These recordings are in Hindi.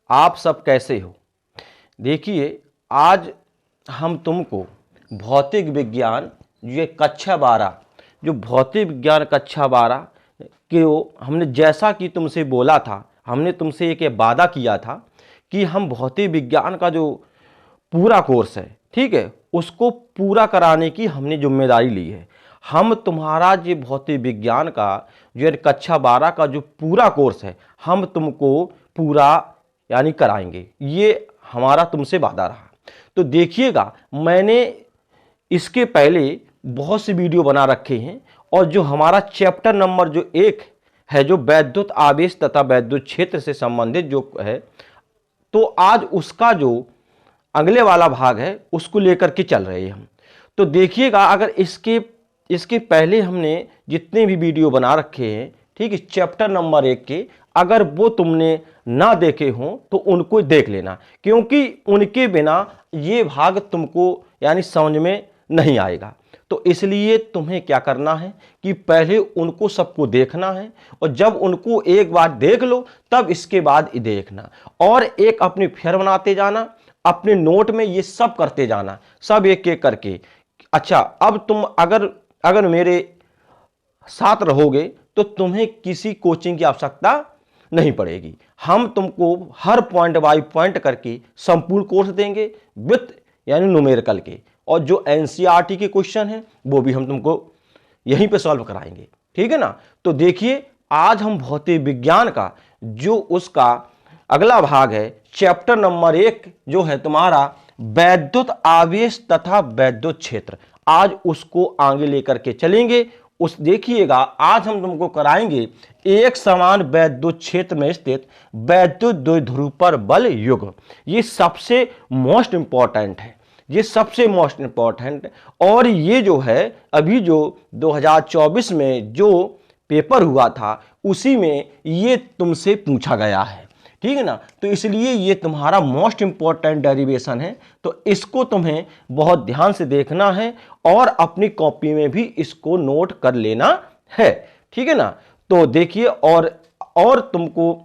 आप सब कैसे हो। देखिए, आज हम तुमको भौतिक विज्ञान ये कक्षा 12 जो भौतिक विज्ञान कक्षा 12 के हमने जैसा कि तुमसे बोला था, हमने तुमसे एक वादा किया था कि हम भौतिक विज्ञान का जो पूरा कोर्स है, ठीक है, उसको पूरा कराने की हमने जिम्मेदारी ली है। हम तुम्हारा जो भौतिक विज्ञान का जो कक्षा 12 का जो पूरा कोर्स है, हम तुमको पूरा यानी कराएंगे। ये हमारा तुमसे वादा रहा। तो देखिएगा, मैंने इसके पहले बहुत से वीडियो बना रखे हैं और जो हमारा चैप्टर नंबर जो 1 है, जो वैद्युत आवेश तथा वैद्युत क्षेत्र से संबंधित जो है, तो आज उसका जो अगले वाला भाग है उसको लेकर के चल रहे हैं हम। तो देखिएगा, अगर इसके पहले हमने जितने भी वीडियो बना रखे हैं, ठीक है, चैप्टर नंबर 1 के, अगर वो तुमने ना देखे हों तो उनको देख लेना, क्योंकि उनके बिना ये भाग तुमको यानी समझ में नहीं आएगा। तो इसलिए तुम्हें क्या करना है कि पहले उनको सबको देखना है, और जब उनको एक बार देख लो तब इसके बाद देखना, और एक अपनी फेर बनाते जाना, अपने नोट में ये सब करते जाना, सब एक एक करके। अच्छा, अब तुम अगर मेरे साथ रहोगे तो तुम्हें किसी कोचिंग की आवश्यकता नहीं पड़ेगी। हम तुमको हर पॉइंट बाय पॉइंट करके संपूर्ण कोर्स देंगे विथ यानी न्यूमेरिकल के, और जो एनसीईआरटी के क्वेश्चन हैं वो भी हम तुमको यहीं पे सॉल्व कराएंगे, ठीक है ना। तो देखिए, आज हम भौतिक विज्ञान का जो उसका अगला भाग है, चैप्टर नंबर 1 जो है तुम्हारा वैद्युत आवेश तथा वैद्युत क्षेत्र, आज उसको आगे लेकर के चलेंगे। उस देखिएगा, आज हम तुमको कराएंगे एक समान वैद्युत क्षेत्र में स्थित वैद्युत द्विध्रुव पर बल युग्म। ये सबसे मोस्ट इंपॉर्टेंट है, ये सबसे मोस्ट इंपॉर्टेंट। और ये जो है अभी जो 2024 में जो पेपर हुआ था उसी में ये तुमसे पूछा गया है, ठीक है ना। तो इसलिए ये तुम्हारा मोस्ट इंपॉर्टेंट डेरिवेशन है, तो इसको तुम्हें बहुत ध्यान से देखना है और अपनी कॉपी में भी इसको नोट कर लेना है, ठीक है ना। तो देखिए, और तुमको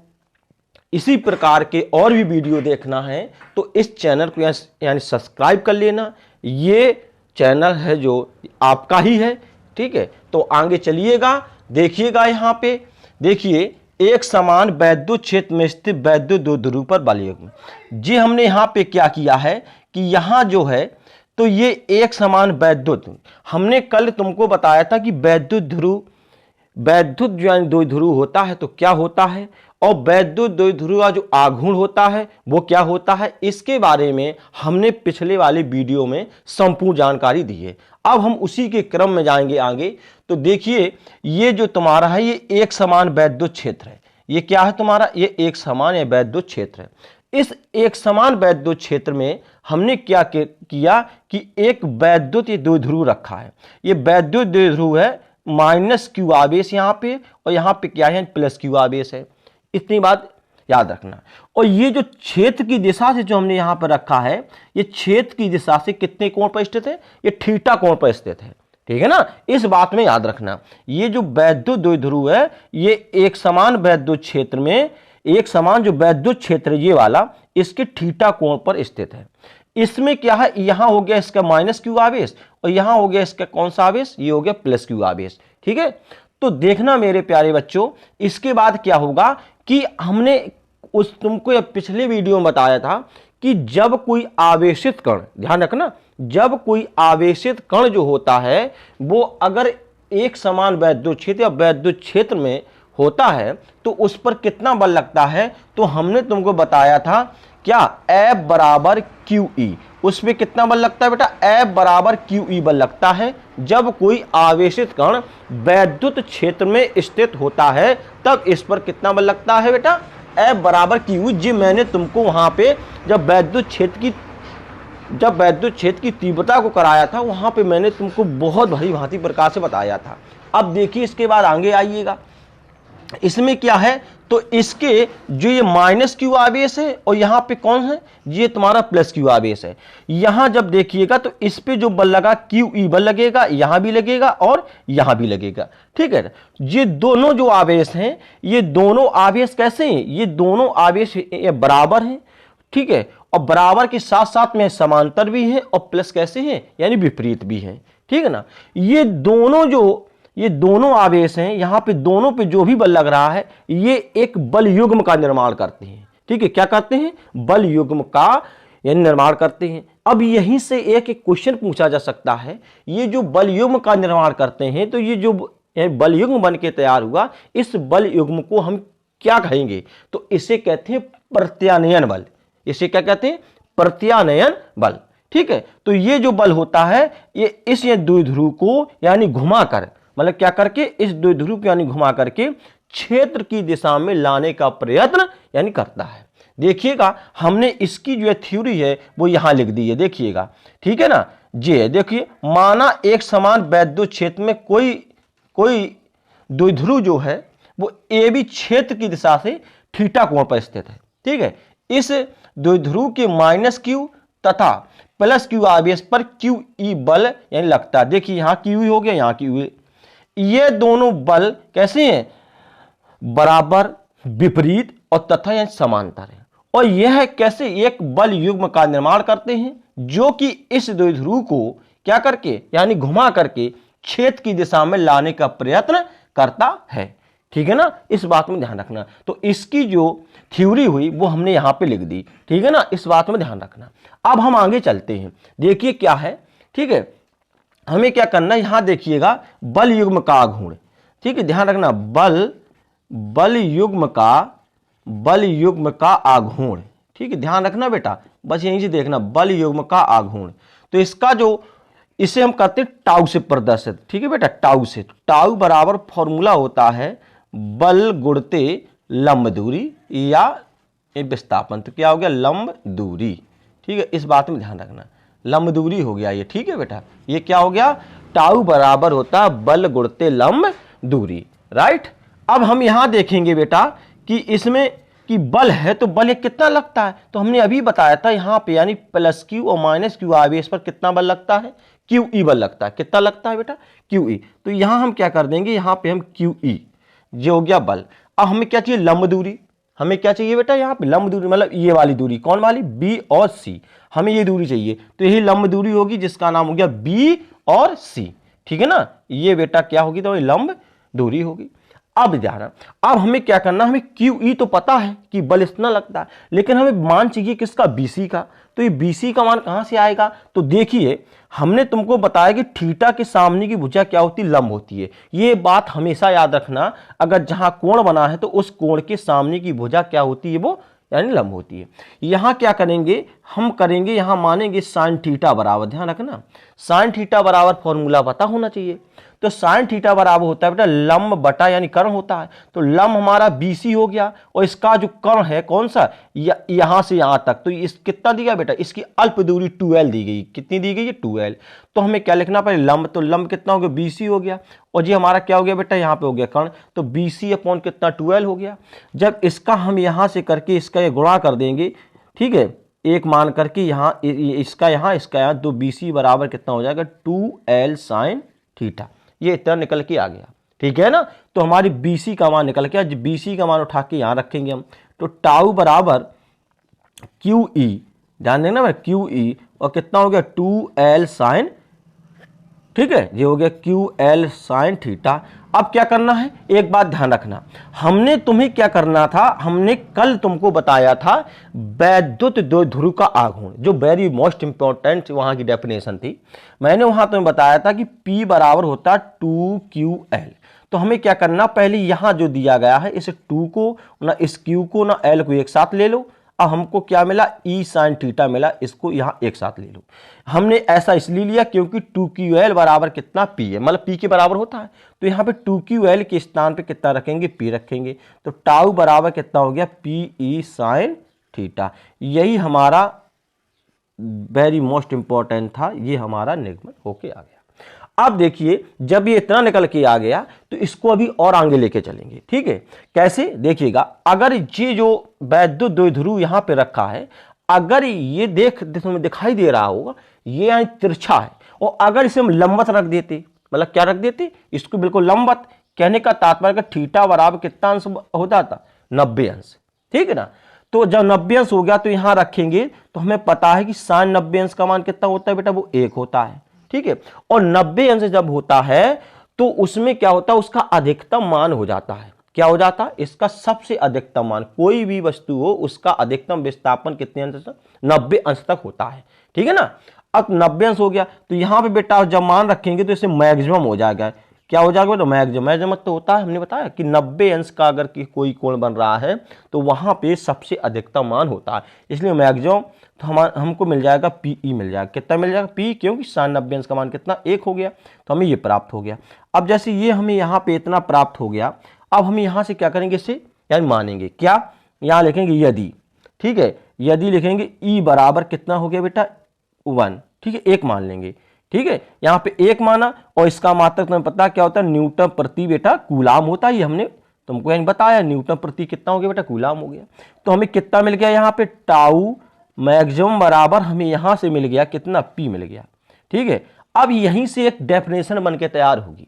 इसी प्रकार के और भी वीडियो देखना है तो इस चैनल को यानी सब्सक्राइब कर लेना। ये चैनल है जो आपका ही है, ठीक है। तो आगे चलिएगा, देखिएगा, यहाँ पे देखिए, एक समान वैद्युत क्षेत्र में स्थित वैद्युत द्विध्रुव पर बल युग्म। जी हमने यहाँ पे क्या किया है कि यहाँ जो है तो ये एक समान वैद्युत, हमने कल तुमको बताया था कि वैद्युत जो यानी द्विध्रुव होता है तो क्या होता है, और वैद्युत द्विध्रुव का जो आघूर्ण होता है वो क्या होता है, इसके बारे में हमने पिछले वाले वीडियो में संपूर्ण जानकारी दी है। अब हम उसी के क्रम में जाएंगे आगे। तो देखिए, ये जो तुम्हारा है ये एक समान वैद्युत क्षेत्र है। ये क्या है तुम्हारा, ये एक समान या वैद्युत क्षेत्र है। इस एक समान वैद्युत क्षेत्र में हमने क्या किया कि एक वैद्युत द्विध्रुव रखा है। ये वैद्युत द्विध्रुव है, -q आवेश यहाँ पे, और यहाँ पे क्या है, +q आवेश है। इतनी बात याद रखना। और ये जो क्षेत्र की दिशा से जो हमने यहां पर रखा है, ये क्षेत्र की दिशा से कितने कोण पर स्थित है, ये थीटा कोण पर स्थित है, ठीक है ना। इस बात में याद रखना, ये जो वैद्युत द्विध्रुव है ये एक समान वैद्युत क्षेत्र में, एक समान जो वैद्युत क्षेत्र ये वाला, इसके थीटा कोण पर स्थित है। इसमें क्या है, यहां हो गया इसका -q आवेश, और यहां हो गया इसका कौन सा आवेश, ये हो गया +q आवेश, ठीक है। तो देखना मेरे प्यारे बच्चों, इसके बाद क्या होगा कि हमने तुमको पिछले वीडियो में बताया था कि जब कोई आवेशित कण, ध्यान रखना, जब कोई आवेशित कण जो होता है वो अगर एक समान वैद्युत क्षेत्र या वैद्युत क्षेत्र में होता है तो उस पर कितना बल लगता है, तो हमने तुमको बताया था क्या, F बराबर QE। उस पर कितना बल लगता है बेटा, F बराबर QE बल लगता है जब कोई आवेशित कण वैद्युत क्षेत्र में स्थित होता है, तब इस पर कितना बल लगता है बेटा, F बराबर QE। जी मैंने तुमको वहां पे जब वैद्युत क्षेत्र की तीव्रता को कराया था, वहां पे मैंने तुमको बहुत भली भांति प्रकार से बताया था। अब देखिए, इसके बाद आगे आइएगा, इसमें क्या है, तो इसके जो ये माइनस क्यू आवेश है और यहां पे कौन है, ये तुम्हारा प्लस क्यू आवेश है। यहां जब देखिएगा तो इस पे जो बल लगा क्यू ई बल लगेगा, यहां भी लगेगा और यहां भी लगेगा, ठीक है। ये दोनों जो आवेश हैं, ये दोनों आवेश कैसे हैं, ये दोनों आवेश बराबर हैं, ठीक है, और बराबर के साथ साथ में समांतर भी है और प्लस कैसे हैं, यानी विपरीत भी है, ठीक है ना। ये दोनों आवेश हैं, यहां पे दोनों पे जो भी बल लग रहा है ये एक बल युग्म का निर्माण करते हैं, ठीक है। क्या करते हैं, बल युग्म का यानी निर्माण करते हैं। अब यहीं से एक क्वेश्चन पूछा जा सकता है, ये जो बल युग्म का निर्माण करते हैं, तो ये जो बल युग्म बन के तैयार हुआ, इस बल युग्म को हम क्या कहेंगे, तो इसे कहते हैं प्रत्यानयन बल। इसे क्या कहते हैं, प्रत्यानयन बल, ठीक है। तो ये जो बल होता है ये इस द्विध्रुव को यानी घुमाकर, मतलब क्या करके, इस द्विध्रुव को यानी घुमा करके क्षेत्र की दिशा में लाने का प्रयत्न यानी करता है। देखिएगा हमने इसकी जो थ्योरी है वो यहां लिख दी है, देखिएगा, ठीक है ना। ये देखिए, माना एक समान वैद्युत क्षेत्र में कोई द्विध्रुव जो है वो ए बी क्षेत्र की दिशा से थीटा कोण पर स्थित है, ठीक है। इस द्विध्रुव के माइनस क्यू तथा प्लस क्यू आवेश पर क्यू ई बल यानी लगता है। देखिए यहां क्यू ई हो गया, यहां क्यू ई, ये दोनों बल कैसे हैं, बराबर, विपरीत और तथा यानी समांतर है। और यह कैसे एक बल युग्म का निर्माण करते हैं जो कि इस द्विध्रुव को क्या करके यानी घुमा करके क्षेत्र की दिशा में लाने का प्रयत्न करता है, ठीक है ना। इस बात में ध्यान रखना। तो इसकी जो थ्योरी हुई वो हमने यहां पे लिख दी, ठीक है ना, इस बात में ध्यान रखना। अब हम आगे चलते हैं, देखिए क्या है, ठीक है। हमें क्या करना है, यहां देखिएगा बल युग्म का आघूर्ण, ठीक है, ध्यान रखना, बल युग्म का आघूर्ण, ठीक है, ध्यान रखना बेटा, बस यहीं से देखना, बल युग्म का आघूर्ण। तो इसका जो इसे हम कहते हैं टाउ से प्रदर्शित, ठीक है बेटा, टाउ से। टाउ बराबर फॉर्मूला होता है बल गुणते लंब दूरी या विस्थापन। तो क्या हो गया, लंब दूरी, ठीक है, इस बात में ध्यान रखना, लंब दूरी हो गया ये, ठीक है बेटा। ये क्या हो गया, टाउ बराबर होता है बल गुणते लंब दूरी, राइट। अब हम यहां देखेंगे बेटा कि इसमें कि बल है तो बल कितना लगता है, तो हमने अभी बताया था यहां पे, यानी प्लस क्यू और माइनस क्यू आवेश पर कितना बल लगता है, क्यू ई बल लगता है। कितना लगता है बेटा, क्यू ई। तो यहां हम क्या कर देंगे, यहां पे हम क्यू ई, ये हो गया बल। अब हमें क्या चाहिए, लंब दूरी। हमें क्या चाहिए बेटा, यहां पे लंब दूरी, मतलब ये वाली दूरी, कौन वाली, बी और सी, हमें ये दूरी चाहिए। तो यही लंब दूरी होगी जिसका नाम हो गया बी और सी, ठीक है ना। ये बेटा क्या होगी, तो लंब दूरी होगी। अब ध्यान, अब हमें क्या करना, हमें क्यू ई तो पता है कि बल इतना लगता है, लेकिन हमें मान चाहिए किसका, बीसी का। तो ये बीसी का मान कहां से आएगा, तो देखिए हमने तुमको बताया कि थीटा के सामने की भुजा क्या होती है, लंब होती है। ये बात हमेशा याद रखना, अगर जहां कोण बना है तो उस कोण के सामने की भुजा क्या होती है, वो यानी लंब होती है। यहां क्या करेंगे, हम करेंगे यहां मानेंगे साइन थीटा बराबर, ध्यान रखना, साइन थीटा बराबर फॉर्मूला पता होना चाहिए। तो साइन थीटा बराबर होता है बेटा लंब बटा यानी कर्ण होता है। तो लंब हमारा बीसी हो गया और इसका जो कर्ण है कौन सा, यहां से यहां तक, तो इस कितना दिया बेटा, इसकी अल्प दूरी 2l दी गई। कितनी दी गई है, 2l। तो हमें क्या लिखना पड़ेगा, लंब, तो लंब कितना हो गया, बीसी हो गया, और ये हमारा क्या हो गया बेटा, यहां पे हो गया कर्ण, तो बीसी अपॉन कितना, 2l हो गया। जब इसका हम यहां से करके इसका ये गुणा कर देंगे, ठीक है, एक मान करके यहां इसका यहां, तो बीसी बराबर कितना हो जाएगा, 2l साइन थीटा। ये इतना निकल के आ गया, ठीक है ना। तो हमारी बीसी का मान निकल गया। बीसी का मान उठा के यहां रखेंगे हम, तो टाउ बराबर क्यू ई, ध्यान देना क्यू ई, और कितना हो गया, 2l साइन, ठीक है, ये हो गया QL साइन थीटा। अब क्या करना है, एक बात ध्यान रखना, हमने तुम्हें क्या करना था, हमने कल तुमको बताया था वैद्युत द्विध्रुव का आघूर्ण, जो वेरी मोस्ट इंपॉर्टेंट वहां की डेफिनेशन थी। मैंने वहां तुम्हें बताया था कि P बराबर होता 2QL। तो हमें क्या करना, पहले यहां जो दिया गया है इस 2 को ना इस Q को ना L को एक साथ ले लो। अब हमको क्या मिला, E साइन थीटा मिला, इसको यहां एक साथ ले लो। हमने ऐसा इसलिए लिया क्योंकि 2QL बराबर कितना, P है, मतलब P के बराबर होता है। तो यहां पे 2QL के स्थान पे कितना रखेंगे, P रखेंगे। तो टाउ बराबर कितना हो गया, PE साइन थीटा। यही हमारा वेरी मोस्ट इंपॉर्टेंट था, ये हमारा निगमन होके आ गया। अब देखिए जब ये इतना निकल के आ गया तो इसको अभी और आगे लेके चलेंगे, ठीक है। कैसे देखिएगा, अगर ये जो वैद्युत द्विध्रुव यहां पे रखा है, अगर ये तुम्हें दिखाई दे रहा होगा ये यहाँ तिरछा है, और अगर इसे हम लंबवत रख देते, मतलब क्या रख देते, इसको बिल्कुल लंबवत, कहने का तात्पर्य थीटा बराबर कितना अंश होता था, 90 अंश, ठीक है ना। तो जब 90 अंश हो गया तो यहां रखेंगे तो हमें पता है कि sin 90 अंश का मान कितना होता है बेटा, वो 1 होता है, ठीक है। और 90 अंश जब होता है तो उसमें क्या होता है, उसका अधिकतम मान हो जाता है, क्या हो जाता है, इसका सबसे अधिकतम मान, कोई भी वस्तु हो उसका अधिकतम विस्थापन कितने अंश तक, 90 अंश तक होता है, ठीक है ना। अब 90 अंश हो गया तो यहां पे बेटा जब मान रखेंगे तो इसे मैक्सिमम हो जाएगा, क्या हो जाएगा, तो मैक्सिमम तो होता है, हमने बताया कि 90 अंश का अगर कोई कोण बन रहा है तो वहां पे सबसे अधिकतम मान होता है, इसलिए मैक्सिमम तो हमको मिल जाएगा पीई मिल जाएगा, कितना मिल जाएगा पी, क्योंकि sin 90 अंश का मान कितना 1 हो गया, तो हमें ये प्राप्त हो गया। अब जैसे ये हमें यहाँ पे इतना प्राप्त हो गया, अब हम यहाँ से क्या करेंगे, इससे यानी मानेंगे क्या, यहाँ लिखेंगे यदि, ठीक है, यदि लिखेंगे ई बराबर कितना हो गया बेटा 1, ठीक है, 1 मान लेंगे, ठीक है, यहाँ पे 1 माना, और इसका मात्रक तुम्हें पता क्या होता है, न्यूटन प्रति बेटा कूलाम होता है, ये हमने तुमको यानी बताया, न्यूटन प्रति कितना हो गया बेटा, कूलाम हो गया। तो हमें कितना मिल गया यहाँ पे, टाउ मैक्सिमम बराबर हमें यहां से मिल गया कितना, पी मिल गया, ठीक है। अब यहीं से एक डेफिनेशन बन के तैयार होगी,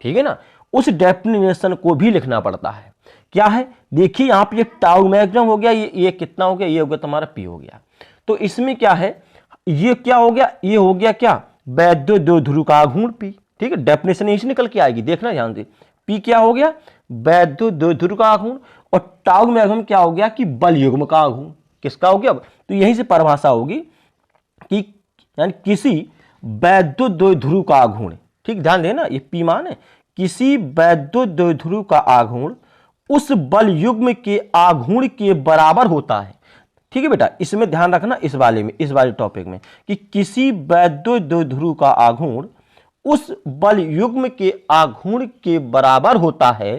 ठीक है ना, उस डेफिनेशन को भी लिखना पड़ता है, क्या है, देखिए यहाँ पे टाउ मैक्सिमम हो गया, ये कितना हो गया, ये हो गया तुम्हारा पी हो गया। तो इसमें क्या है, ये क्या हो गया, ये हो गया क्या, वैद्युत द्विध्रुव का आघूर्ण पी, ठीक है, डेफिनेशन यहीं से निकल के आएगी, देखना ध्यान से, पी क्या हो गया, वैद्युत द्विध्रुव का आघूर्ण, और टाउ मैक्सिमम क्या हो गया कि बल युग्म का आघूर्ण, किसका हो गया, तो यहीं से परिभाषा होगी कि यानी किसी वैद्युत द्विध्रुव का आघूर्ण, ठीक, ध्यान देना ये पी मान है, किसी वैद्युत द्विध्रुव का आघूर्ण उस बल युग्म के आघूर्ण के बराबर होता है, ठीक है बेटा, इसमें ध्यान रखना, इस वाले टॉपिक में कि किसी वैद्युत द्विध्रुव का आघूर्ण उस बल युग्म के आघूर्ण के बराबर होता है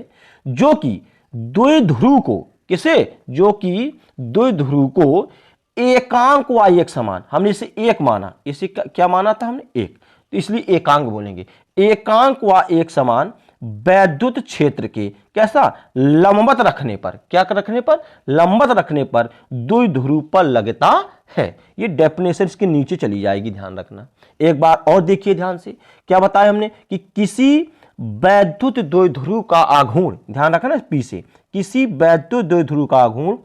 जो कि द्विध्रुव को, किसे, जो कि द्विध्रुव को एकांक व एक समान, हमने इसे 1 माना, इसे क्या माना था हमने 1, तो इसलिए एकांक बोलेंगे, एकांक व एक समान वैद्युत क्षेत्र के कैसा, लंबवत रखने पर, क्या रखने पर, लंबवत रखने पर द्विध्रुव पर लगता है। ये डेफिनेशन इसके नीचे चली जाएगी, ध्यान रखना। एक बार और देखिए ध्यान से, क्या बताया हमने कि किसी वैद्युत द्विध्रुव का आघूर्ण, ध्यान रखना पी से, किसी वैद्युत द्विध्रुव का आघूर्ण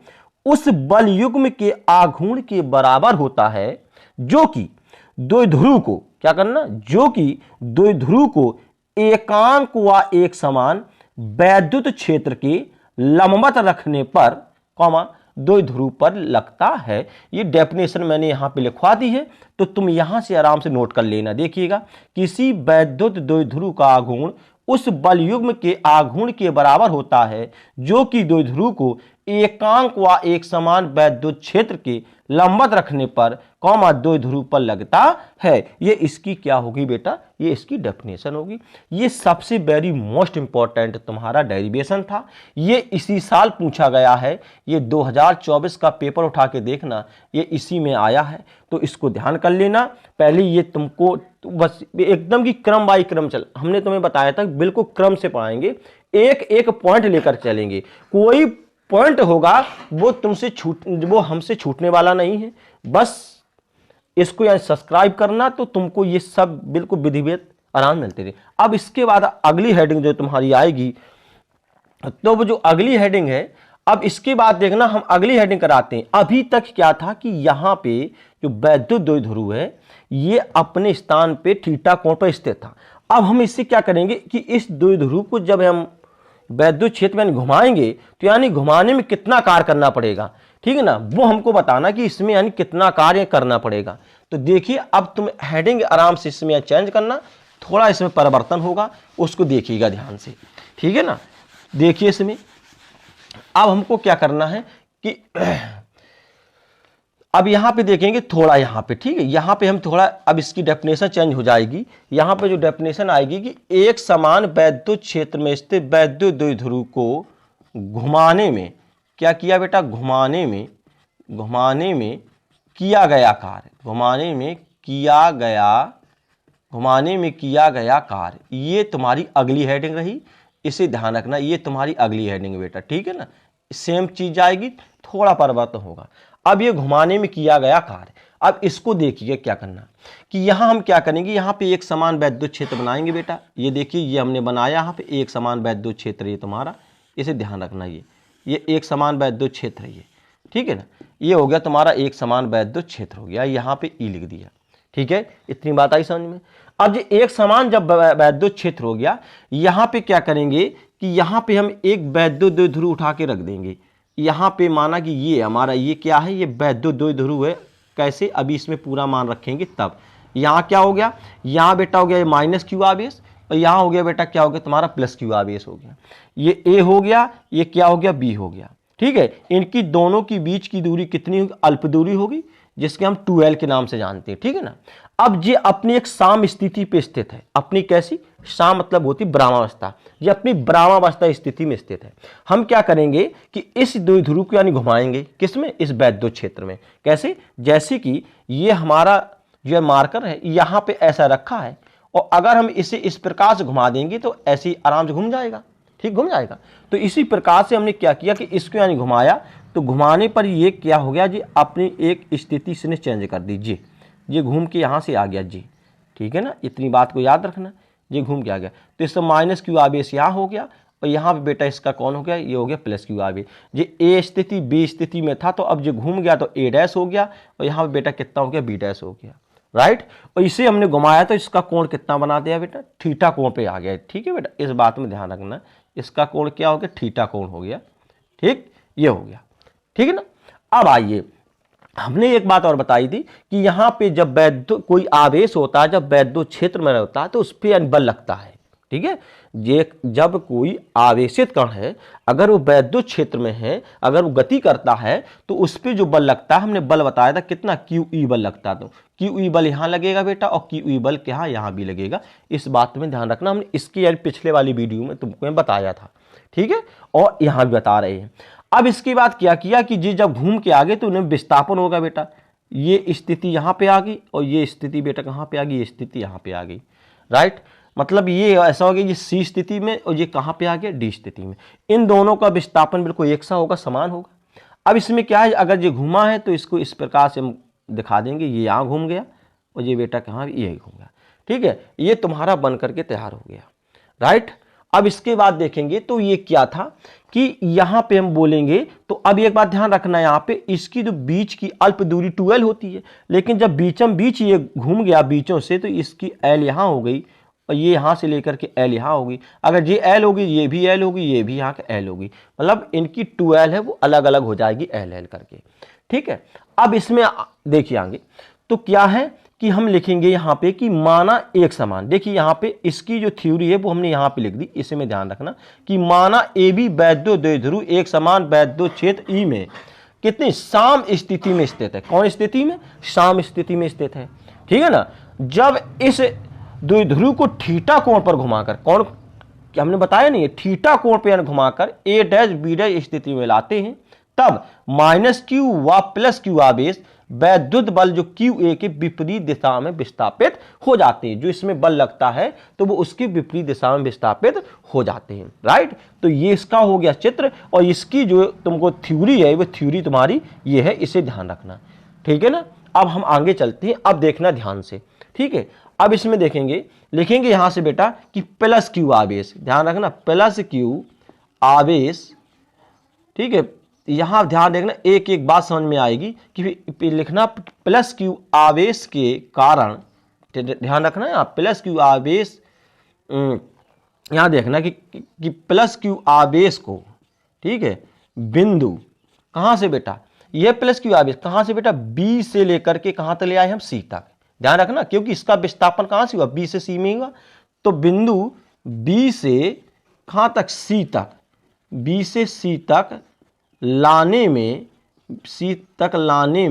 उस बल युग्म के आघूर्ण के बराबर होता है जो कि द्विध्रुव को, क्या करना, जो कि द्विध्रुव को एकांक व एक समान वैद्युत क्षेत्र के लंबवत रखने पर, कॉमा, द्विध्रुव पर लगता है। ये डेफिनेशन मैंने यहां पे लिखवा दी है, तो तुम यहां से आराम से नोट कर लेना, देखिएगा, किसी वैद्युत द्विध्रुव का आघूर्ण उस बल युग्म के आघूर्ण के बराबर होता है जो कि द्विध्रुव को एकांक व एक समान वैद्युत क्षेत्र के लंबवत रखने पर, कॉमा, द्विध्रुव पर लगता है। ये इसकी क्या होगी बेटा, ये इसकी डेफिनेशन होगी। ये सबसे वेरी मोस्ट इंपॉर्टेंट तुम्हारा डेरिवेशन था, ये इसी साल पूछा गया है, ये 2024 का पेपर उठा के देखना, ये इसी में आया है, तो इसको ध्यान कर लेना। पहले ये तुमको बस एकदम की क्रम बाई क्रम चल, हमने तुम्हें बताया था बिल्कुल क्रम से पढ़ाएंगे, एक एक पॉइंट लेकर चलेंगे, कोई पॉइंट होगा वो हमसे छूटने वाला नहीं है। बस इसको यानी सब्सक्राइब करना, तो तुमको ये सब बिल्कुल विधिवत आराम मिलते रहे। अब इसके बाद अगली हेडिंग जो तुम्हारी आएगी, तो वो जो अगली हेडिंग है, अब इसके बाद देखना हम अगली हेडिंग कराते हैं। अभी तक क्या था कि यहां पे जो वैद्युत द्विध्रुव है ये अपने स्थान पे थीटा कोण पर स्थित था। अब हम इससे क्या करेंगे कि इस द्विध्रुव को जब हम वैद्युत क्षेत्र में घुमाएंगे तो यानी घुमाने में कितना कार्य करना पड़ेगा, ठीक है ना, वो हमको बताना कि इसमें यानी कितना कार्य करना पड़ेगा। तो देखिए अब तुम हेडिंग आराम से इसमें चेंज करना, थोड़ा इसमें परिवर्तन होगा, उसको देखिएगा ध्यान से, ठीक है ना। देखिए इसमें अब हमको क्या करना है कि अब यहां पे देखेंगे थोड़ा, यहां पे, ठीक है, यहां पे हम थोड़ा, अब इसकी डेफिनेशन चेंज हो जाएगी। यहां पे जो डेफिनेशन आएगी कि एक समान वैद्युत क्षेत्र में स्थित वैद्युत द्विध्रुव को घुमाने में, क्या किया बेटा, घुमाने में किया गया कार्य, घुमाने में किया गया घुमाने में किया गया कार्य, ये तुम्हारी अगली हेडिंग रही, इसे ध्यान रखना, ये तुम्हारी अगली हेडिंग है बेटा, ठीक है ना। सेम चीज आएगी, थोड़ा परिवर्तन होगा। अब ये घुमाने में किया गया कार्य, अब इसको देखिए क्या करना कि यहां हम क्या करेंगे, यहां पे एक समान वैद्युत क्षेत्र बनाएंगे बेटा। ये देखिए ये हमने बनाया, यहां पे एक समान वैद्युत क्षेत्र ये तुम्हारा, इसे ध्यान रखना, ये एक समान वैद्युत क्षेत्र है ये, ठीक है ना। ये हो गया तुम्हारा एक समान वैद्युत क्षेत्र हो गया, यहाँ पे ई लिख दिया, ठीक है। इतनी बात आई समझ में। अब ये एक समान जब वैद्युत क्षेत्र हो गया, यहां पे क्या करेंगे कि यहां पे हम एक वैद्युत द्विध्रुव उठा के रख देंगे। यहां पे माना कि ये हमारा ये क्या है, ये वैद्युत द्विध्रुव है। कैसे, अभी इसमें पूरा मान रखेंगे तब। यहां क्या हो गया, यहां बेटा हो गया माइनस क्यू आवेश, और यहां हो गया बेटा क्या हो गया तुम्हारा प्लस क्यू आवेश हो गया। ये ए हो गया, ये क्या हो गया बी हो गया, ठीक है। इनकी दोनों की बीच की दूरी कितनी होगी, अल्प दूरी होगी, जिसके हम 2L के नाम से जानते हैं, ठीक है ना। अब ये अपनी एक साम स्थिति पे स्थित है, अपनी कैसी, साम मतलब होती ब्राह्मावस्था, ये अपनी ब्राह्मावस्था स्थिति में स्थित है। हम क्या करेंगे कि इस द्विध्रुव को यानी घुमाएंगे, किसमें, इस वैद्युत क्षेत्र में। कैसे, जैसे कि ये हमारा जो मार्कर है यहां पे ऐसा रखा है, और अगर हम इसे इस प्रकार से घुमा देंगे तो ऐसे ही आराम से घूम जाएगा, ठीक, घूम जाएगा। तो इसी प्रकार से हमने क्या किया कि इसको यानी घुमाया, तो घुमाने पर ये क्या हो गया जी, अपनी एक स्थिति से चेंज कर दीजिए, ये घूम के यहाँ से आ गया जी, ठीक है ना। इतनी बात को याद रखना, ये घूम के आ गया, तो इससे माइनस क्यू आवेश यहाँ हो गया, और यहाँ पे बेटा इसका कौन हो गया, ये हो गया प्लस क्यू आवेश। ये ए स्थिति बी स्थिति में था, तो अब जो घूम गया तो ए डैश हो गया, और यहाँ पे बेटा कितना हो गया, बी डैश हो गया, राइट। और इसे हमने घुमाया तो इसका कोण कितना बना दिया बेटा, थीटा कोण पे आ गया, ठीक है बेटा। इस बात में ध्यान रखना, इसका कोण क्या हो गया, थीटा कोण हो गया, ठीक, ये हो गया, ठीक है ना। अब आइए, हमने एक बात और बताई थी कि यहां पे जब वैद्युत कोई आवेश होता है, जब वैद्युत क्षेत्र में होता है तो उस पर बल लगता है, ठीक है। ये जब कोई आवेशित कण है, अगर वो वैद्युत क्षेत्र में है, अगर वो गति करता है, तो उस पर जो बल लगता है, हमने बल बताया था कितना, क्यू ई बल लगता है। तो क्यू ई बल यहाँ लगेगा बेटा, और क्यू ई बल क्या यहाँ भी लगेगा। इस बात में ध्यान रखना, हमने इसकी यानी पिछले वाली वीडियो में तुमको बताया था, ठीक है, और यहाँ भी बता रहे हैं। अब इसके बाद क्या किया कि जी जब घूम के आगे तो उन्हें विस्थापन होगा बेटा, ये स्थिति यहाँ पे आ गई, और ये स्थिति बेटा कहाँ पे आ गई, ये स्थिति यहाँ पे आ गई, राइट। मतलब ये ऐसा हो गया, ये सी स्थिति में, और ये कहाँ पे आ गया, डी स्थिति में। इन दोनों का विस्थापन बिल्कुल एक सा होगा, समान होगा। अब इसमें क्या है, अगर ये घूमा है तो इसको इस प्रकार से हम दिखा देंगे, ये यहाँ घूम गया, और ये बेटा कहाँ, ये घूम गया, ठीक है। ये तुम्हारा बन करके तैयार हो गया, राइट। अब इसके बाद देखेंगे तो ये क्या था कि यहां पे हम बोलेंगे, तो अब एक बात ध्यान रखना, यहां पे इसकी जो बीच की अल्प दूरी 2L होती है, लेकिन जब बीचम बीच ये घूम गया बीचों से, तो इसकी L यहां हो गई, और ये यहां से लेकर के L यहां होगी। अगर ये L होगी, ये भी L होगी, ये भी यहाँ का L होगी, मतलब इनकी 2L है वो अलग अलग हो जाएगी L करके, ठीक है। अब इसमें देखिए आगे तो क्या है कि हम लिखेंगे यहाँ पे कि माना एक समान, देखिए यहाँ पे इसकी जो थ्योरी है वो हमने यहाँ पे लिख दी, इसे में ध्यान रखना कि माना ए बी वैद्युत द्विध्रुव एक समान वैद्युत क्षेत्र ई में कितनी साम स्थिति में स्थित है। कौन स्थिति में, साम स्थिति में स्थित है, ठीक है ना। जब इस द्विध्रुव को थीटा कोण पर घुमाकर, कौन क्या हमने बताया नहीं, थीटा कोण पर घुमाकर ए डैश बी डैश स्थिति में लाते हैं, तब माइनस क्यू व प्लस क्यू आवेश वैद्युत बल जो क्यू ए के विपरीत दिशा में विस्थापित हो जाते हैं। जो इसमें बल लगता है तो वो उसकी विपरीत दिशा में विस्थापित हो जाते हैं, राइट। तो ये इसका हो गया चित्र, और इसकी जो तुमको थ्योरी है वो थ्योरी तुम्हारी ये है, इसे ध्यान रखना, ठीक है ना। अब हम आगे चलते हैं, अब देखना ध्यान से, ठीक है। अब इसमें देखेंगे, लिखेंगे यहां से बेटा कि प्लस क्यू आवेश, ध्यान रखना प्लस क्यू आवेश, ठीक है। यहां ध्यान देखना, एक एक बात समझ में आएगी कि लिखना प्लस क्यू आवेश के कारण, ध्यान रखना यहां प्लस क्यू आवेश, यहां देखना कि प्लस क्यू आवेश को, ठीक है, बिंदु कहां से बेटा, यह प्लस क्यू आवेश कहां से बेटा, बी से लेकर के कहां तक ले आए हम, सी तक, ध्यान रखना, क्योंकि इसका विस्थापन कहां से हुआ, बी से सी में हुआ। तो बिंदु बी से कहां तक, सी तक, बी से सी तक लाने में, सी तक लाने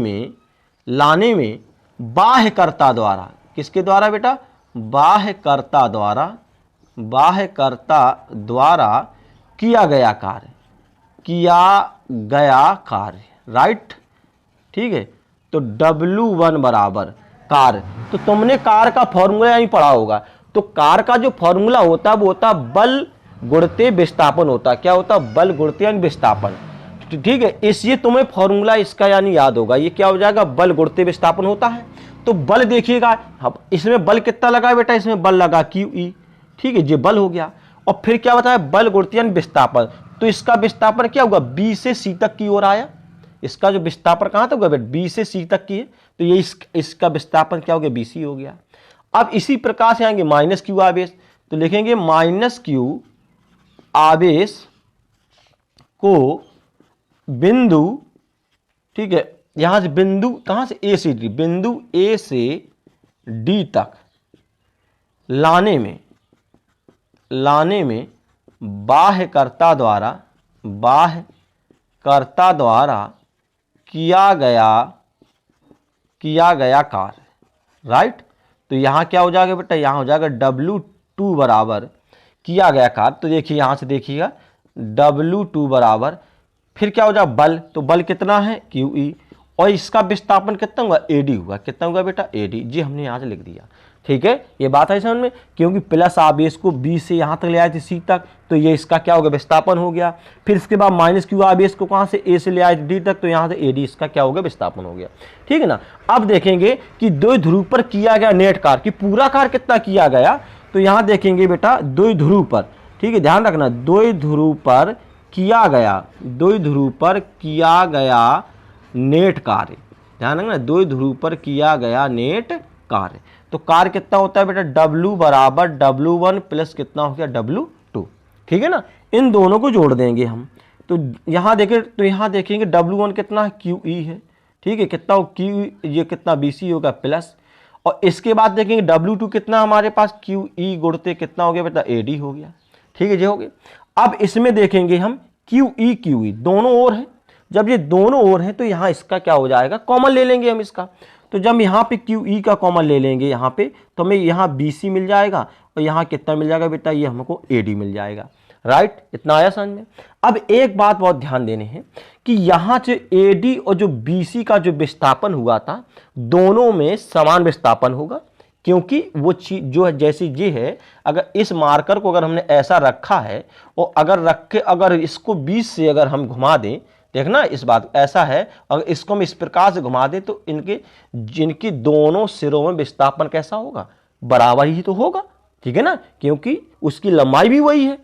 में बाह्यकर्ता द्वारा, किसके द्वारा बेटा, बाह्यकर्ता द्वारा किया गया कार्य, राइट, ठीक है। तो W1 बराबर कार्य, तो तुमने कार का फॉर्मूला यहीं पढ़ा होगा। तो कार का जो फॉर्मूला होता है वो होता है बल गुणित विस्थापन होता है। क्या होता है? बल गुणित यानी विस्थापन। ठीक है, इसलिए तुम्हें फॉर्मूला इसका यानी याद होगा। ये क्या हो जाएगा? बल गुणित विस्थापन होता है। तो बल देखिएगा, अब इसमें बल कितना लगा है बेटा? इसमें बल लगा QE। ठीक है, ये बल हो गया। और फिर क्या बताया? बल गुणित यानी विस्थापन। तो इसका विस्थापन क्या होगा? B से C तक की ओर आया। इसका जो विस्थापन कहां तक होगा बेटा? B से C तक की है, तो ये इसका विस्थापन क्या हो गया? BC हो गया। अब इसी प्रकार से आएंगे -Q आवेश, तो लिखेंगे -Q आवेश को बिंदु, ठीक है, यहां से बिंदु, कहां से? A से D, बिंदु A से D तक लाने में बाह्यकर्ता द्वारा किया गया कार्य। राइट, तो यहां क्या हो जाएगा बेटा? यहां हो जाएगा W2 बराबर किया गया कार्य। तो देखिए यहां से देखिएगा W2 बराबर, फिर क्या हो जाएगा? बल। तो बल कितना है? QE। और इसका विस्थापन कितना हुआ? AD हुआ। कितना हुआ बेटा? AD। जी हमने यहां से लिख दिया। ठीक है, ये बात है समझ में, क्योंकि प्लस आवेश को B से यहां तक ले आए थे C तक, तो ये इसका क्या हो गया? विस्थापन हो गया। फिर इसके बाद -Q आवेश को कहां से? A से ले आए थे D तक, तो यहां से AD इसका क्या हो गया? विस्थापन हो गया। ठीक है ना। अब देखेंगे कि द्विध्रुव पर किया गया नेट कार्य, कि पूरा कार्य कितना किया गया। तो यहां देखेंगे बेटा द्विध्रुव पर, ठीक है, ध्यान रखना, द्विध्रुव पर किया गया नेट कार्य। ध्यान रखना, द्विध्रुव पर किया गया नेट कार्य। तो कार्य कितना होता है बेटा? W बराबर W1 प्लस कितना हो गया? W2। ठीक है ना। इन दोनों को जोड़ देंगे हम। तो यहां देखेंगे W1 कितना है? QE है। ठीक है, कितना हो? QE, ये कितना? BC होगा प्लस। और इसके बाद देखेंगे W2 कितना हमारे पास? QE गुणते कितना हो गया बेटा? AD हो गया। ठीक है, ये हो गया। अब इसमें देखेंगे हम QE दोनों ओर है। जब ये दोनों ओर हैं तो यहां इसका क्या हो जाएगा? कॉमन ले लेंगे हम इसका। तो जब यहाँ पे QE का कॉमन ले लेंगे यहाँ पे, तो हमें यहाँ BC मिल जाएगा, और यहाँ कितना मिल जाएगा बेटा? ये हमको AD मिल जाएगा। राइट, इतना आया समझ में। अब एक बात बहुत ध्यान देने हैं कि यहाँ जो AD और जो BC का जो विस्थापन हुआ था, दोनों में समान विस्थापन होगा, क्योंकि वो चीज जो है, जैसे ये है, अगर इस मार्कर को अगर हमने ऐसा रखा है और अगर इसको 20 से अगर हम घुमा दें, देखना इस बात ऐसा है, अगर इसको हम इस प्रकार से घुमा दें तो जिनकी दोनों सिरों में विस्थापन कैसा होगा? बराबर ही तो होगा। ठीक है ना, क्योंकि उसकी लंबाई भी वही है।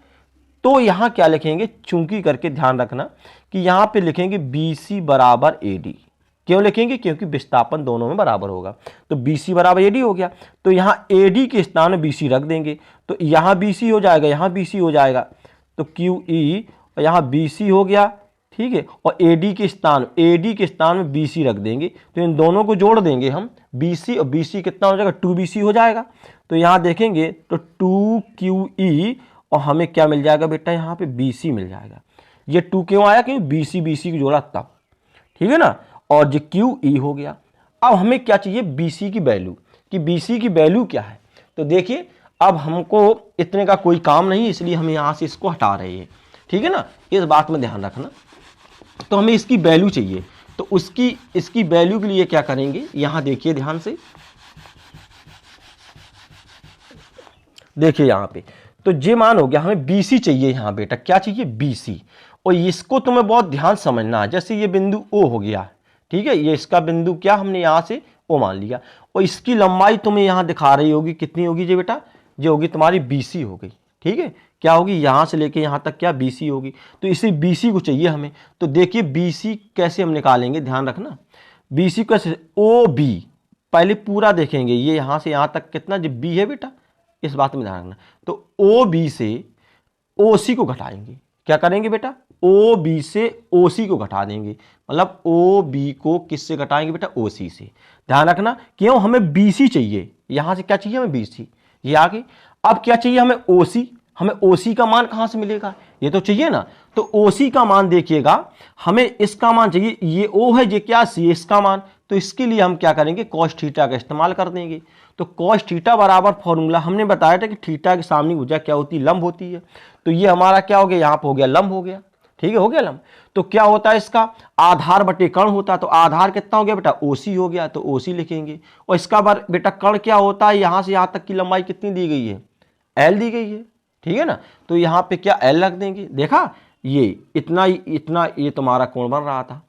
तो यहां क्या लिखेंगे? चूंकि करके ध्यान रखना कि यहां पे लिखेंगे BC बराबर AD। क्यों लिखेंगे? क्योंकि विस्थापन दोनों में बराबर होगा। तो BC बराबर AD हो गया, तो यहां AD के स्थान में BC रख देंगे, तो यहां BC हो जाएगा, यहां BC हो जाएगा, तो QE और यहां BC हो गया। ठीक है, और AD के स्थान में BC रख देंगे, तो इन दोनों को जोड़ देंगे हम, BC और BC कितना हो जाएगा? 2BC हो जाएगा। तो यहां देखेंगे तो 2QE, और हमें क्या मिल जाएगा बेटा? यहाँ पे BC मिल जाएगा। ये 2 क्यों आया? क्योंकि BC को जोड़ा तब। ठीक है ना, और जो QE हो गया। अब हमें क्या चाहिए? BC की वैल्यू, कि BC की वैल्यू क्या है। तो देखिए, अब हमको इतने का कोई काम नहीं, इसलिए हम यहां से इसको हटा रहे हैं। ठीक है ना, इस बात में ध्यान रखना। तो हमें इसकी वैल्यू चाहिए, तो इसकी वैल्यू के लिए क्या करेंगे? यहां देखिए ध्यान से, देखिए यहां पे, तो ये मान हो गया, हमें BC चाहिए। यहां बेटा क्या चाहिए? BC। और इसको तुम्हें बहुत ध्यान समझना है। जैसे ये बिंदु O हो गया, ठीक है, ये इसका बिंदु क्या हमने यहां से O मान लिया, और इसकी लंबाई तुम्हें यहां दिखा रही होगी, कितनी होगी ये बेटा? ये होगी तुम्हारी BC हो गई। ठीक है, क्या होगी? यहां से लेके यहां तक क्या? BC होगी। तो इसी BC को चाहिए हमें। तो देखिए BC कैसे हम निकालेंगे, ध्यान रखना। BC कैसे? OB, पहले पूरा देखेंगे, ये यहां से यहां तक कितना जो B है बेटा, इस बात में ध्यान रखना। तो OB से OC को घटाएंगे। क्या करेंगे बेटा? OB से OC को घटा देंगे, मतलब OB को किससे घटाएंगे बेटा? OC से। ध्यान रखना, क्यों? हमें BC चाहिए, यहां से क्या चाहिए? हमें BC, ये आगे। अब क्या चाहिए हमें? OC। हमें OC का मान कहां से मिलेगा? ये तो चाहिए ना। तो OC का मान देखिएगा, हमें इसका मान चाहिए, ये O है, ये क्या? C, इसका मान। तो इसके लिए हम क्या करेंगे? cos थीटा का इस्तेमाल कर देंगे। तो cos थीटा बराबर फॉर्मूला हमने बताया था कि थीटा की सामने भुजा क्या होती है? लंब होती है। तो ये हमारा क्या हो गया? यहाँ पे हो गया लंब हो गया। ठीक है, हो गया लंब। तो क्या होता है इसका आधार बटे कर्ण होता है, तो आधार कितना हो गया बेटा ओसी हो गया, तो ओसी लिखेंगे। और इसका बार बेटा कर्ण क्या होता है, यहां से यहां तक की लंबाई कितनी दी गई है, एल दी गई है, ठीक है ना। तो यहां पे क्या एल रख देंगे, देखा ये इतना ये तुम्हारा कोण बन रहा था।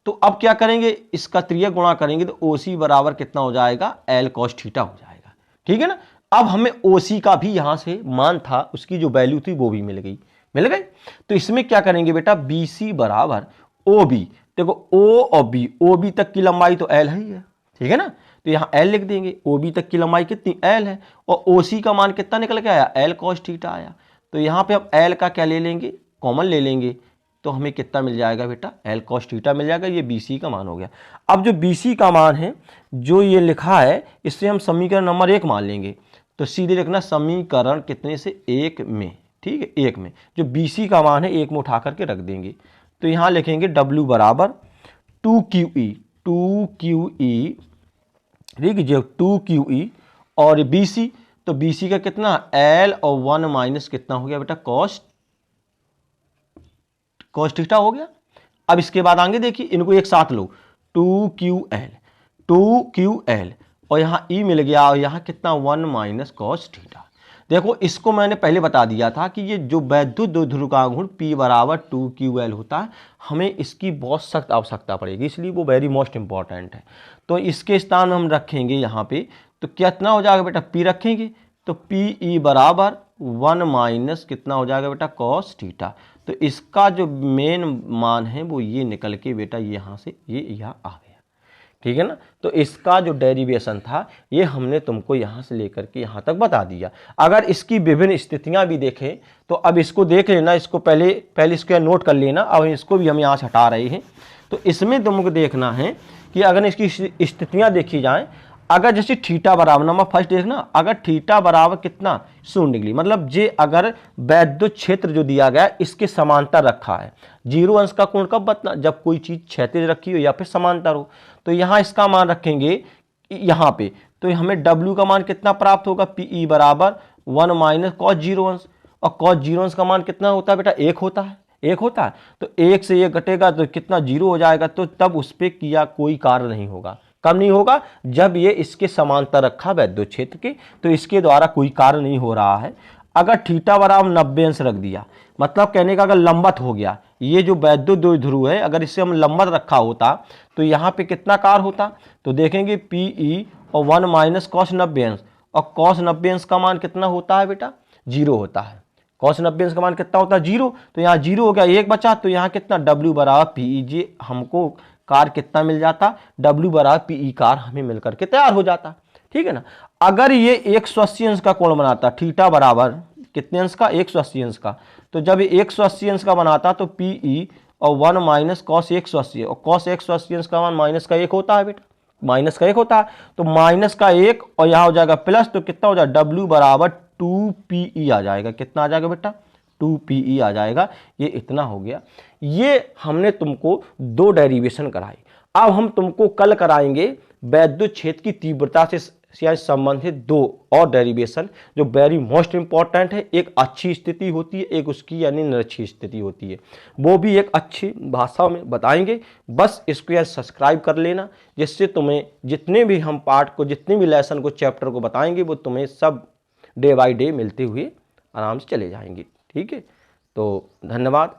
तो अब क्या करेंगे, इसका त्रियक गुणा करेंगे तो ओसी बराबर कितना हो जाएगा, एल कॉस थीटा हो जाएगा, ठीक है ना। अब हमें ओसी का भी यहां से मान था, उसकी जो वैल्यू थी वो भी मिल गई। तो इसमें क्या करेंगे बेटा, बीसी बराबर ओ बी, देखो ओ और बी, ओ बी तक की लंबाई तो एल है, ठीक है ना। तो यहां एल लिख देंगे, ओ बी तक की लंबाई कितनी एल है, और ओसी का मान कितना निकल के आया, एल कॉस थीटा आया। तो यहां पे अब एल का क्या ले लेंगे, कॉमन ले लेंगे, तो हमें कितना मिल जाएगा बेटा, एल कॉस थीटा मिल जाएगा। ये बीसी का मान हो गया। अब जो बीसी का मान है जो ये लिखा है, इससे हम समीकरण नंबर 1 मान लेंगे। तो सीधे लिखना समीकरण कितने से, 1 में, ठीक है, 1 में जो बीसी का मान है 1 में उठा करके रख देंगे। तो यहां लिखेंगे W बराबर 2QE, 2QE, ठीक है, जो 2QE और BC, तो BC का कितना L और 1 माइनस कितना हो गया बेटा, कॉस थीटा हो गया। अब इसके बाद आगे देखिए, इनको एक साथ लो, 2QL, 2QL और यहां E मिल गया, और यहां कितना 1 माइनस कॉस थीटा। देखो इसको मैंने पहले बता दिया था कि ये जो वैद्युत द्विध्रुव का गुण P बराबर 2QL होता है, हमें इसकी बहुत सख्त आवश्यकता पड़ेगी, इसलिए वो वेरी मोस्ट इंपॉर्टेंट है। तो इसके स्थान में हम रखेंगे यहाँ पे, तो कितना हो जाएगा बेटा, P रखेंगे तो PE बराबर 1 माइनस कितना हो जाएगा बेटा, कॉस थीटा। तो इसका जो मेन मान है वो ये निकल के बेटा यहाँ से ये यहाँ आ गया, ठीक है ना। तो इसका जो डेरिवेशन था ये हमने तुमको यहाँ से लेकर के यहाँ तक बता दिया। अगर इसकी विभिन्न स्थितियाँ भी देखें तो अब इसको देख लेना, इसको पहले इसको नोट कर लेना। अब इसको भी हम यहाँ से हटा रहे हैं। तो इसमें तुमको देखना है कि अगर इसकी स्थितियाँ देखी जाएँ, अगर जैसे थीटा बराबर, नंबर फर्स्ट देखना, अगर थीटा बराबर कितना 0 डिग्री, मतलब जे अगर वैद्युत क्षेत्र जो दिया गया इसके समांतर रखा है। 0 अंश का कोण कब बतना, जब कोई चीज क्षैतिज रखी हो या फिर समांतर हो। तो यहां इसका मान रखेंगे यहां पे, तो हमें W का मान कितना प्राप्त होगा, PE बराबर 1 माइनस कॉस 0 अंश, और कॉस 0 अंश का मान कितना होता है बेटा, 1 होता है, 1 होता है। तो 1 से 1 घटेगा तो कितना 0 हो जाएगा। तो तब उस पर किया कोई कार्य नहीं होगा। कब नहीं होगा, जब ये इसके समांतर रखा वैद्युत क्षेत्र के, तो इसके द्वारा कोई कार्य नहीं हो रहा है। अगर थीटा बराबर 90 अंश रख दिया, मतलब कहने का अगर लंबत हो गया, ये जो वैद्युत द्विध्रुव है अगर इसे हम लंबत रखा होता तो यहाँ पे कितना कार्य होता। तो देखेंगे PE और 1 माइनस कॉस 90 अंश, और कॉस 90 अंश का मान कितना होता है बेटा, 0 होता है। कॉस 90 अंश का मान कितना होता है, 0। तो यहाँ 0 हो गया, 1 बचा, तो यहाँ कितना W बराबर PE, जी हमको कार कितना मिल जाता, W बराबर PE कार हमें मिलकर के तैयार हो जाता, ठीक है ना। अगर ये 180 अंश का कोण बनाता, थीटा बराबर कितने अंश का, 180 अंश का, तो जब ये 180 अंश का बनाता तो PE और 1 माइनस कॉस 180, और कॉस 180 अंश का मान माइनस का 1 होता है बेटा, माइनस का 1 होता है। तो माइनस का 1 और यहाँ हो जाएगा प्लस, तो कितना हो जाएगा, W बराबर 2PE आ जाएगा। कितना आ जाएगा बेटा, 2PE आ जाएगा। ये इतना हो गया। ये हमने तुमको 2 डेरिवेशन कराई। अब हम तुमको कल कराएंगे वैद्युत क्षेत्र की तीव्रता से संबंधित 2 और डेरिवेशन, जो वेरी मोस्ट इंपॉर्टेंट है। एक अच्छी स्थिति होती है, एक उसकी यानी निरक्षी स्थिति होती है, वो भी एक अच्छी भाषा में बताएंगे। बस इसको यार सब्सक्राइब कर लेना, जिससे तुम्हें जितने भी हम पार्ट को, जितने भी लेसन को, चैप्टर को बताएंगे, वो तुम्हें सब डे बाय डे मिलते हुए आराम से चले जाएंगे, ठीक है। तो धन्यवाद।